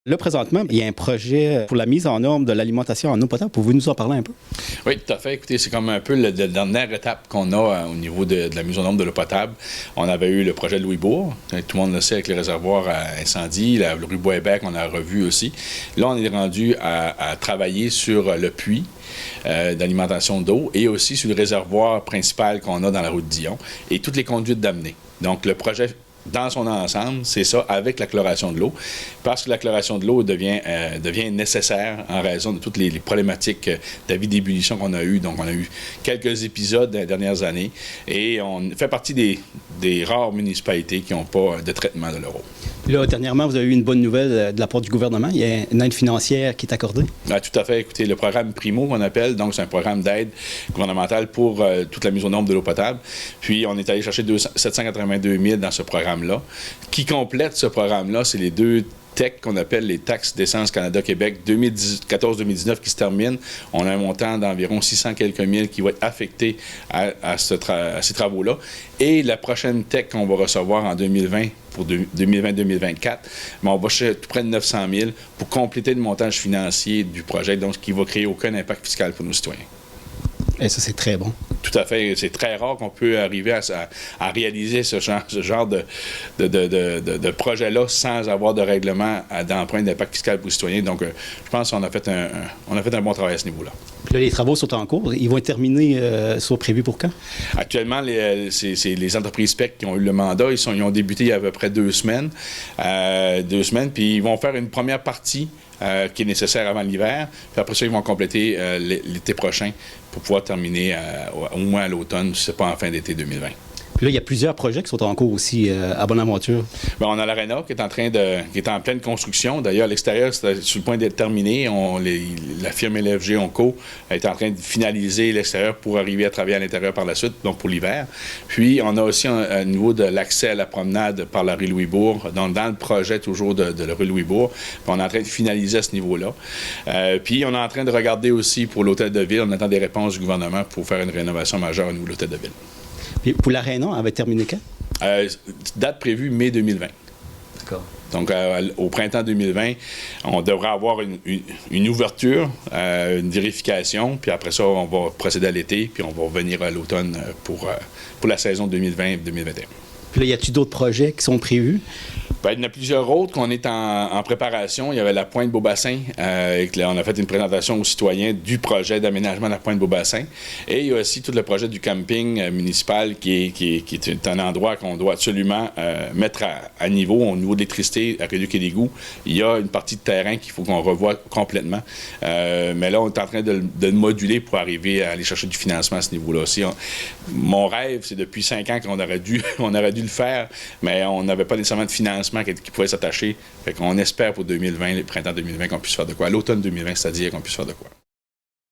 Là, présentement, il y a un projet pour la mise en norme de l'alimentation en eau potable. Pouvez-vous nous en parler un peu? Oui, tout à fait. Écoutez, c'est comme un peu la dernière étape qu'on a au niveau de la mise en norme de l'eau potable. On avait eu le projet de Louisbourg. Tout le monde le sait avec les réservoirs à incendie. Le rue Boisbec, on a revu aussi. Là, on est rendu à travailler sur le puits d'alimentation d'eau et aussi sur le réservoir principal qu'on a dans la route de Dion et toutes les conduites d'amener. Donc, le projet dans son ensemble, c'est ça, avec la chloration de l'eau, parce que la chloration de l'eau devient nécessaire en raison de toutes les problématiques d'avis d'ébullition qu'on a eues. Donc, on a eu quelques épisodes dans les dernières années et on fait partie des rares municipalités qui n'ont pas de traitement de leur eau. Là, dernièrement, vous avez eu une bonne nouvelle de la part du gouvernement. Il y a une aide financière qui est accordée. Ah, tout à fait. Écoutez, le programme Primo, qu'on appelle, donc c'est un programme d'aide gouvernementale pour toute la mise aux normes de l'eau potable. Puis, on est allé chercher 782 000 dans ce programme-là. Qui complète ce programme-là, c'est les deux TEC qu'on appelle les taxes d'essence Canada-Québec 2014-2019 qui se terminent. On a un montant d'environ 600 quelques mille qui va être affecté à ces travaux-là. Et la prochaine TEC qu'on va recevoir en 2020 pour 2020-2024, on va chercher tout près de 900 000 pour compléter le montage financier du projet, donc ce qui va créer aucun impact fiscal pour nos citoyens. Et ça, c'est très bon. Tout à fait. C'est très rare qu'on peut arriver à réaliser ce genre de projet-là sans avoir de règlement d'emprunt d'impact fiscal pour les citoyens. Donc, je pense qu'on a fait un bon travail à ce niveau-là. Puis là, les travaux sont en cours. Ils vont être terminés, soit prévus pour quand? Actuellement, c'est les entreprises PEC qui ont eu le mandat. Ils ont débuté il y a à peu près 2 semaines. Puis ils vont faire une première partie qui est nécessaire avant l'hiver. Puis après ça, ils vont compléter l'été prochain pour pouvoir terminer au moins à l'automne, si ce n'est pas en fin d'été 2020. Puis là, il y a plusieurs projets qui sont en cours aussi à Bonaventure. Bien, on a l'aréna qui est en pleine construction. D'ailleurs, l'extérieur, c'est sur le point d'être terminé. La firme LFG Onco est en train de finaliser l'extérieur pour arriver à travailler à l'intérieur par la suite, donc pour l'hiver. Puis, on a aussi au niveau de l'accès à la promenade par la rue Louisbourg, dans le projet toujours de la rue Louisbourg. Puis, on est en train de finaliser à ce niveau-là. Puis, on est en train de regarder aussi pour l'hôtel de ville. On attend des réponses du gouvernement pour faire une rénovation majeure au niveau de l'hôtel de ville. Puis pour l'aréna, elle va terminer quand? Date prévue mai 2020. D'accord. Donc, au printemps 2020, on devrait avoir une ouverture, une vérification, puis après ça, on va procéder à l'été, puis on va revenir à l'automne pour la saison 2020-2021. Puis là, y a-t-il d'autres projets qui sont prévus? Bien, il y en a plusieurs autres qu'on est en préparation. Il y avait la Pointe Beaubassin. On a fait une présentation aux citoyens du projet d'aménagement de la Pointe Beaubassin. Et il y a aussi tout le projet du camping municipal qui est un endroit qu'on doit absolument mettre à niveau, au niveau de l'électricité, à Réduc et l'égout. Il y a une partie de terrain qu'il faut qu'on revoie complètement. Mais là, on est en train de le moduler pour arriver à aller chercher du financement à ce niveau-là aussi. Mon rêve, c'est depuis 5 ans qu'on aurait dû le faire, mais on n'avait pas nécessairement de financement qui pouvait s'attacher. Fait qu'on espère pour 2020, le printemps 2020, qu'on puisse faire de quoi. À l'automne 2020, c'est-à-dire qu'on puisse faire de quoi.